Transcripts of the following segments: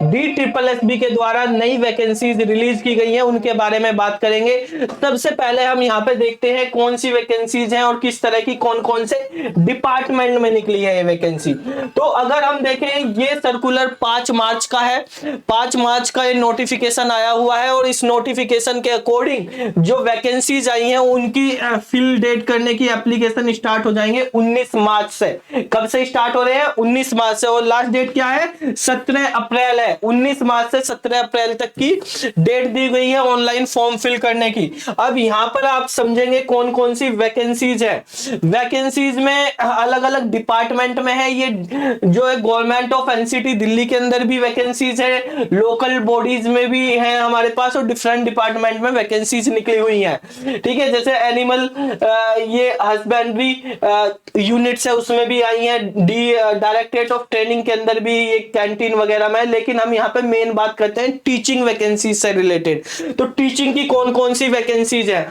DSSB के द्वारा नई वैकेंसीज रिलीज की गई हैं, उनके बारे में बात करेंगे। सबसे पहले हम यहाँ पे देखते हैं कौन सी वैकेंसीज हैं और किस तरह की कौन कौन से डिपार्टमेंट में निकली है ये वैकेंसी। तो अगर हम देखें, ये सर्कुलर 5 मार्च का है, 5 मार्च का ये नोटिफिकेशन आया हुआ है और इस नोटिफिकेशन के अकॉर्डिंग जो वैकेंसीज आई हैं उनकी फिल डेट करने की एप्लीकेशन स्टार्ट हो जाएंगे 19 मार्च से। कब से स्टार्ट हो रहे हैं? 19 मार्च से। और लास्ट डेट क्या है? 17 अप्रैल है। 19 मार्च से 17 अप्रैल तक की डेट दी गई है ऑनलाइन फॉर्म फिल करने की। अब यहां पर आप समझेंगे कौन कौन सी वैकेंसीज है। वैकेंसीज में अलग अलग डिपार्टमेंट में है, ये जो है गवर्नमेंट ऑफ एनसीटी दिल्ली के अंदर भी वैकेंसीज है, लोकल बॉडीज में भी है हमारे पास, और डिफरेंट डिपार्टमेंट में वैकेंसीज निकली हुई हैं। ठीक है, जैसे एनिमल ये हस्बेंड्री यूनिट्स है उसमें भी आई है, डायरेक्टरेट ऑफ ट्रेनिंग के अंदर भी ये कैंटीन वगैरह में है। लेकिन हम यहाँ पे मेन बात करते हैं टीचिंग वैकेंसीज से रिलेटेड। तो टीचिंग की कौन कौन सी वैकेंसीज है?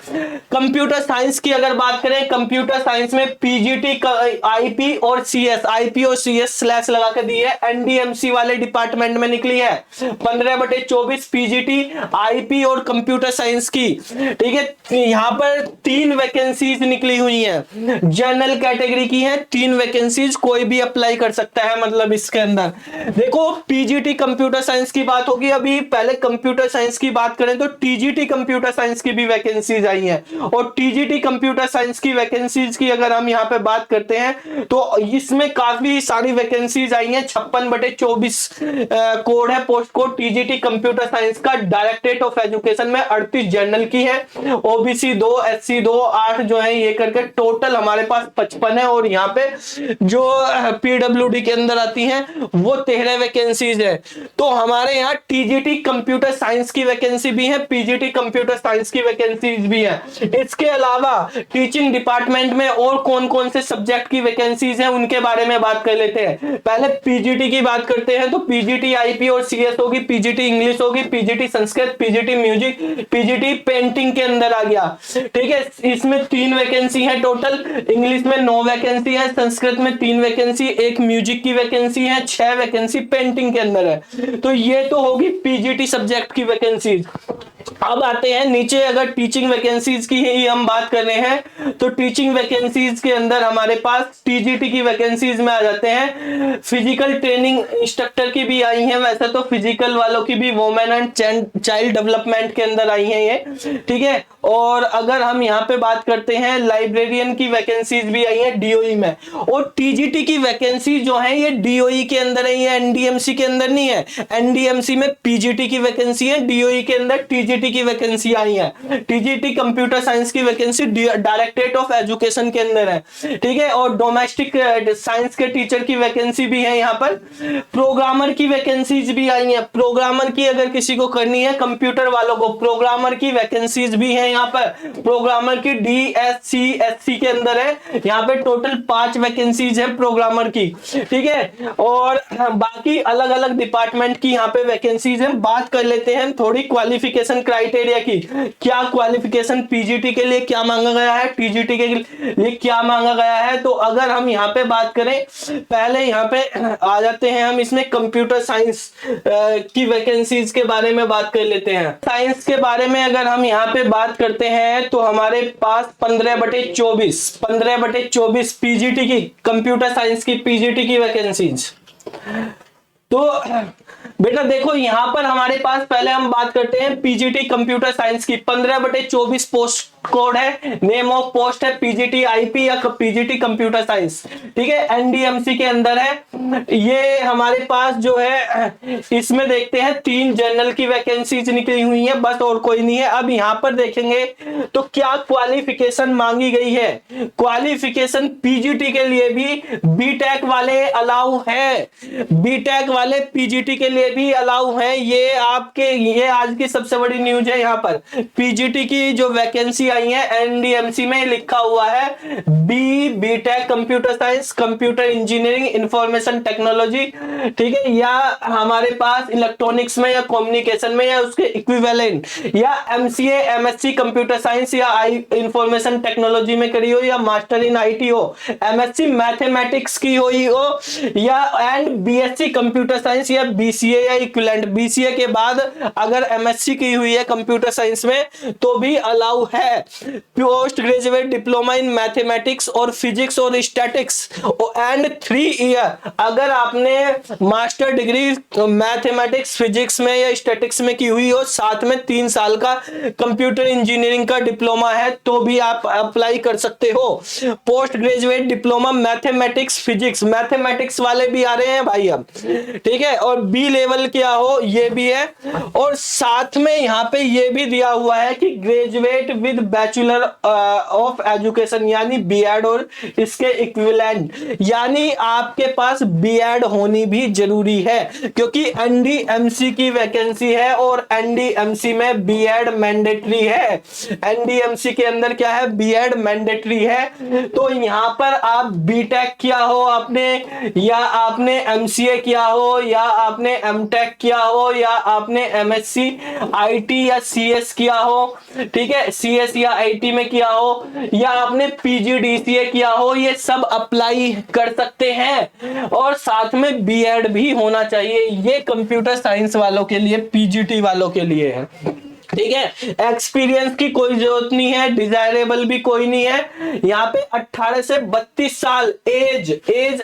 कंप्यूटर साइंस की अगर बात करें, कंप्यूटर साइंस में पीजीटी, आईपी और सीएस, आईपी और सीएस स्लैश लगा के दी है, एनडीएमसी वाले डिपार्टमेंट में निकली है 15/24 पीजीटी, आईपी और कंप्यूटर साइंस की। ठीक है, यहां पर 3 वैकेंसीज निकली हुई हैं, जनरल कैटेगरी की है 3 वैकेंसीज, कोई भी अप्लाई कर सकता है। मतलब इसके अंदर देखो, पीजीटी कंप्यूटर साइंस की बात होगी, अभी पहले कंप्यूटर साइंस की बात करें तो टीजीटी कंप्यूटर साइंस की भी वैकेंसीज आई हैं। और टीजीटी कंप्यूटर साइंस की वैकेंसीज की अगर हम यहां पे बात करते हैं तो इसमें काफी सारी वैकेंसीज आई हैं। 56/24 कोड है, post code TGT computer science का। डायरेक्टरेट ऑफ एजुकेशन में 38 जनरल की है, ओबीसी 2, एससी 2, 8 जो है ये करके टोटल हमारे पास 55 है। और यहाँ पे जो पीडब्ल्यूडी के अंदर आती हैं वो 13 वैकेंसीज है। तो हमारे यहाँ टीजीटी कंप्यूटर साइंस की वैकेंसी भी है, पीजीटी कंप्यूटर साइंस की वैकेंसीज भी है। इसके अलावा टीचिंग डिपार्टमेंट में और कौन कौन से सब्जेक्ट की वैकेंसीज हैं उनके बारे में बात कर लेते हैं। पहले पीजीटी की बात करते हैं तो पीजीटी आईपी और सीएस होगी, पीजीटी इंग्लिश होगी, PGT Sanskrit, PGT music, PGT painting के अंदर आ गया। ठीक है, इसमें 3 वैकेंसी है टोटल। इंग्लिश में 9 वैकेंसी है, संस्कृत में 3 वैकेंसी, 1 म्यूजिक की वैकेंसी है, 6 वैकेंसी पेंटिंग के अंदर है। तो ये तो होगी पीजीटी सब्जेक्ट की वैकेंसीज। अब आते हैं नीचे, अगर टीचिंग वैकेंसीज की ही हम बात कर रहे हैं तो टीचिंग वैकेंसीज के अंदर हमारे पास टीजीटी की वैकेंसीज में आ जाते हैं, फिजिकल ट्रेनिंग इंस्ट्रक्टर की भी आई हैं। वैसे तो फिजिकल वालों की भी वुमेन एंड चाइल्ड डेवलपमेंट के अंदर आई हैं ये। ठीक है, और अगर हम यहाँ पे बात करते हैं लाइब्रेरियन की वैकेंसीज भी आई है डीओई में। और टीजीटी की वैकेंसी जो है ये डीओई के अंदर है, ये एनडीएमसी के अंदर नहीं है। एनडीएमसी में पीजीटी की वैकेंसी है, डीओई के अंदर टीजीटी की वैकेंसी आई है। टीजीटी कंप्यूटर साइंस की वैकेंसी डायरेक्टरेट ऑफ एजुकेशन के अंदर है। ठीक है, और डोमेस्टिक साइंस के टीचर की वैकेंसी भी है यहाँ पर। प्रोग्रामर की वैकेंसीज भी आई है, प्रोग्रामर की अगर किसी को करनी है कंप्यूटर वालों को, प्रोग्रामर की वैकेंसीज भी है यहाँ पर। प्रोग्रामर की डीएससी के अंदर है, यहाँ पे टोटल 5 वैकेंसीज है प्रोग्रामर की। ठीक है, और बाकी अलग अलग डिपार्टमेंट की यहाँ पे वैकेंसीज है। बात कर लेते हैं थोड़ी क्वालिफिकेशन क्राइटेरिया की। क्या क्वालिफिकेशन पीजीटी के लिए क्या मांगा गया है, टीजीटी के लिए क्या मांगा गया है। तो अगर हम यहाँ पे बात करें, पहले यहाँ पे आ जाते हैं हम इसमें कंप्यूटर साइंस की वैकेंसीज के बारे में बात कर लेते हैं। साइंस के बारे में अगर हम यहाँ पे बात करते हैं तो हमारे पास 15/24 पीजीटी की, कंप्यूटर साइंस की पीजीटी की वैकेंसीज। तो बेटा देखो, यहां पर हमारे पास पहले हम बात करते हैं पीजीटी कंप्यूटर साइंस की। 15/24 पोस्ट कोड है, नेम ऑफ पोस्ट है पीजीटी आईपी या पीजीटी कंप्यूटर साइंस। ठीक है, एनडीएमसी के अंदर है। ये हमारे पास जो है इसमें देखते हैं 3 जनरल की वैकेंसीज निकली हुई है, बस और कोई नहीं है। अब यहां पर देखेंगे तो क्या क्वालिफिकेशन मांगी गई है। क्वालिफिकेशन पीजीटी के लिए भी बीटेक वाले अलाउ है, बीटेक वाले पीजीटी के लिए भी अलाउ है। ये आज की सबसे बड़ी न्यूज है। यहाँ पर पीजीटी की जो वैकेंसी आई है एनडीएमसी में लिखा हुआ है BTech computer science, computer engineering, information technology. ठीक है, या हमारे पास इलेक्ट्रॉनिक्स में या कम्युनिकेशन में या उसके इक्विवेलेंट, या एमसीए एमएससी कंप्यूटर साइंस या इंफॉर्मेशन टेक्नोलॉजी में करी हो, या मास्टर इन आईटी हो, एमएससी मैथमेटिक्स की हुई हो, या and BSc computer computer science या बीसीए या इक्विवेलेंट, बीसीए के बाद अगर एमएससी की हुई है कंप्यूटर साइंस में तो भी अलाउ है। Post graduate diploma in mathematics और फिजिक्स और स्टैटिक्स एंड 3 ईयर, अगर आपने मास्टर डिग्री मैथमेटिक्स फिजिक्स में या स्टैटिक्स में की हुई हो, साथ में 3 साल का कंप्यूटर इंजीनियरिंग का डिप्लोमा है तो भी आप अप्लाई कर सकते हो। Post graduate diploma mathematics physics, mathematics वाले भी आ रहे हैं भाई अब, ठीक है, और बी लेवल क्या हो ये भी है, और साथ में यहां पे ये भी दिया हुआ है कि graduate with bachelor of education यानी बीएड और इसके इक्विवेलेंट, यानी आपके पास बीएड होनी भी जरूरी है क्योंकि एनडीएमसी की वैकेंसी है और एनडीएमसी में बीएड मैंडेटरी है। एनडीएमसी के अंदर क्या है, बीएड मैंडेटरी है। तो यहां पर आप बीटेक किया हो आपने, या आपने एमसीए किया हो, या आपने एमटेक किया हो, या आपने एमएससी आईटी या सीएस किया हो, ठीक है, सीएस या आईटी में किया हो, या आपने पीजीडीसीए किया हो, ये सब अप्लाई कर सकते हैं और साथ में बीएड भी होना चाहिए। ये कंप्यूटर साइंस वालों के लिए, पीजीटी वालों के लिए है, ठीक है। एक्सपीरियंस की कोई जरूरत नहीं है, डिजायरेबल भी कोई नहीं है। यहाँ पे 18 से 32 साल एज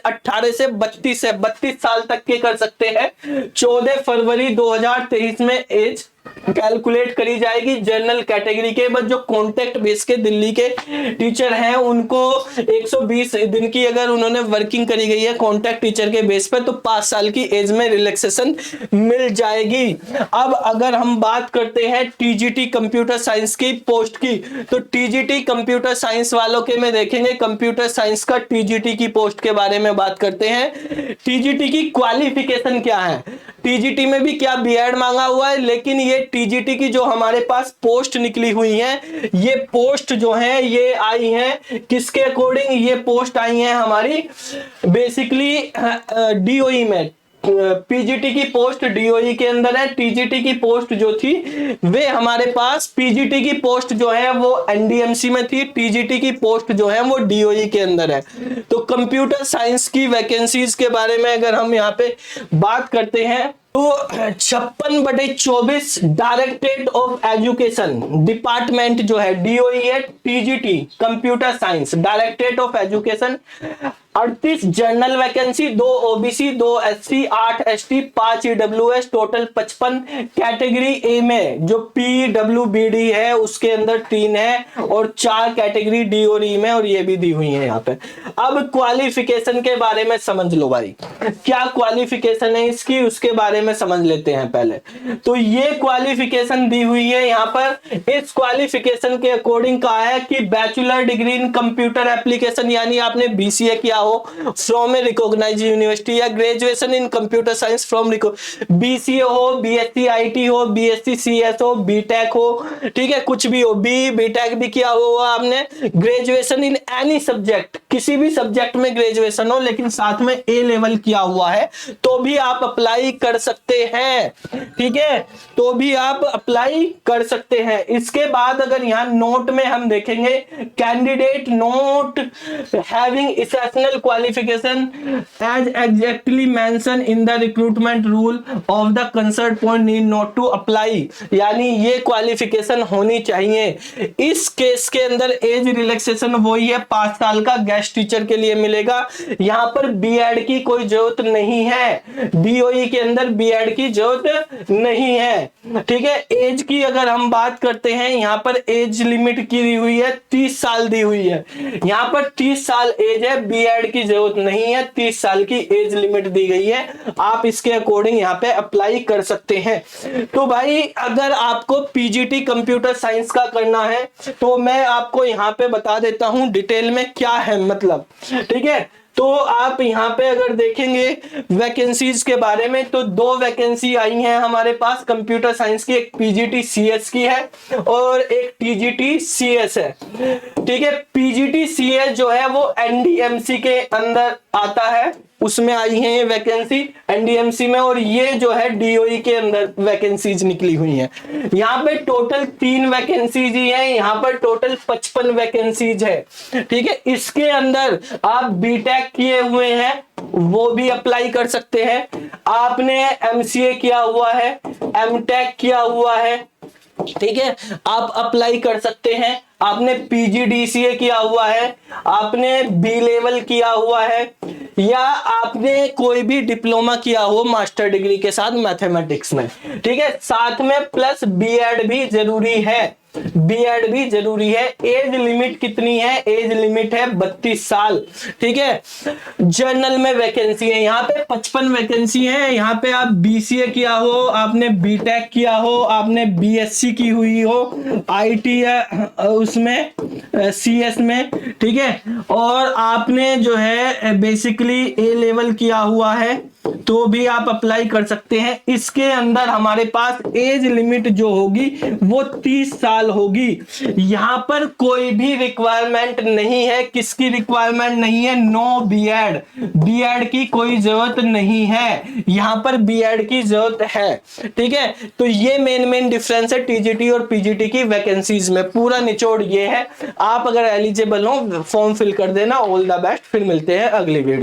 18 से 32 है, 32 साल तक के कर सकते हैं। 14 फरवरी 2023 में एज कैलकुलेट करी जाएगी। जनरल कैटेगरी के बस जो कॉन्ट्रैक्ट बेस के दिल्ली के टीचर हैं उनको 120 दिन की अगर उन्होंने वर्किंग करी गई है कॉन्ट्रैक्ट टीचर के बेस पे तो 5 साल की एज में रिलैक्सेशन मिल जाएगी। अब अगर हम बात करते हैं टीजीटी कंप्यूटर साइंस की पोस्ट की, तो टीजीटी कंप्यूटर साइंस वालों के में देखेंगे कंप्यूटर साइंस का टीजीटी की पोस्ट के बारे में बात करते हैं। टीजीटी की क्वालिफिकेशन क्या है, टीजीटी में भी क्या बीएड मांगा हुआ है, लेकिन ये टीजीटी की जो हमारे पास पोस्ट निकली हुई है, ये पोस्ट जो है ये आई है किसके अकॉर्डिंग, ये पोस्ट आई है हमारी बेसिकली डीओई में। पीजीटी की पोस्ट डीओई के अंदर है, टीजीटी की पोस्ट जो थी वे हमारे पास, पीजीटी की पोस्ट जो है वो एनडीएमसी में थी, टीजीटी की पोस्ट जो है वो डीओई के अंदर है। तो कंप्यूटर साइंस की वैकेंसीज के बारे में अगर हम यहाँ पे बात करते हैं तो 56/24 डायरेक्टरेट ऑफ एजुकेशन डिपार्टमेंट जो है डीओई है, TGT computer science directorate of education 38 general vacancy, 2 OBC, 2 SC, 8 ST, 5 EWS, total 55। Category A में जो पीडब्ल्यूबीडी है उसके अंदर 3 है और 4 कैटेगरी डी और ई में, और ये भी दी हुई है यहाँ पे। अब क्वालिफिकेशन के बारे में समझ लो भाई, क्या क्वालिफिकेशन है इसकी उसके बारे में समझ लेते हैं पहले। तो ये क्वालिफिकेशन दी हुई है यहाँ पर। इस क्वालिफिकेशन के अकॉर्डिंग कहा है कि bachelor degree in computer application, यानी आपने बीसीए किया हो फ्रॉम ए रिकॉग्नाइज्ड यूनिवर्सिटी, या graduation in computer science from BCA हो, बीएससी आईटी हो, बीएससी सीएस हो, बीटेक हो, ठीक है, कुछ भी हो, बीटेक भी किया हुआ आपने, ग्रेजुएशन इन एनी सब्जेक्ट, किसी भी सब्जेक्ट में ग्रेजुएशन हो लेकिन साथ में ए लेवल किया हुआ है तो भी आप अप्लाई कर सकते हैं, ठीक है, तो भी आप अप्लाई कर सकते हैं। इसके बाद अगर यहां नोट में हम देखेंगे candidate not having essential qualification as exactly mention in the recruitment rule of the concern point need not to apply, यानी ये क्वालिफिकेशन होनी चाहिए। इस केस के अंदर एज रिलैक्सेशन वही है 5 साल का गेस्ट टीचर के लिए मिलेगा। यहां पर बीएड की कोई जरूरत नहीं है, डीओई के अंदर बीएड की जरूरत नहीं है, ठीक है। एज की अगर हम बात करते हैं यहाँ पर एज लिमिट की दी हुई है 30 साल दी हुई है, यहाँ पर 30 साल एज है, बीएड की जरूरत नहीं है, 30 साल की एज लिमिट दी गई है, आप इसके अकॉर्डिंग यहाँ पे अप्लाई कर सकते हैं। तो भाई अगर आपको पीजीटी कंप्यूटर साइंस का करना है तो मैं आपको यहाँ पे बता देता हूँ डिटेल में क्या है मतलब, ठीक है। तो आप यहाँ पे अगर देखेंगे वैकेंसीज के बारे में तो 2 वैकेंसी आई हैं हमारे पास कंप्यूटर साइंस की, एक पीजीटी सीएस की है और एक टीजीटी सीएस है, ठीक है। पीजीटी सीएस जो है वो एनडीएमसी के अंदर आता है, उसमें आई है ये वैकेंसी एनडीएमसी में, और ये जो है डीओई के अंदर वैकेंसीज निकली हुई हैं। यहाँ पे टोटल 3 वैकेंसीज ही है, यहाँ पर टोटल 55 वैकेंसीज है। ठीक है, इसके अंदर आप बीटेक किए हुए हैं वो भी अप्लाई कर सकते हैं, आपने एमसीए किया हुआ है, एमटेक किया हुआ है, ठीक है, आप अप्लाई कर सकते हैं, आपने पीजीडीसीए किया हुआ है, आपने बी लेवल किया हुआ है, या आपने कोई भी डिप्लोमा किया हो मास्टर डिग्री के साथ मैथमेटिक्स में। ठीक है, साथ में प्लस बीएड भी जरूरी है, बीएड भी जरूरी है। एज लिमिट कितनी है? एज लिमिट है 32 साल। ठीक है, जर्नल में वैकेंसी है, यहाँ पे 55 वैकेंसी है। यहाँ पे आप बीसीए किया हो, आपने बीटेक किया हो, आपने बीएससी की हुई हो आईटी या उसमें सीएस में, ठीक है, और आपने जो है बेसिकली ए लेवल किया हुआ है तो भी आप अप्लाई कर सकते हैं। इसके अंदर हमारे पास एज लिमिट जो होगी वो 30 साल होगी। यहां पर कोई भी रिक्वायरमेंट नहीं है, किसकी रिक्वायरमेंट नहीं है? नो बीएड, बीएड की कोई जरूरत नहीं है, यहां पर बीएड की जरूरत है। ठीक है, तो ये मेन डिफरेंस है टीजीटी और पीजीटी की वैकेंसीज में। पूरा निचोड़ ये है, आप अगर एलिजिबल हो फॉर्म फिल कर देना। ऑल द बेस्ट, फिर मिलते हैं अगली वीडियो।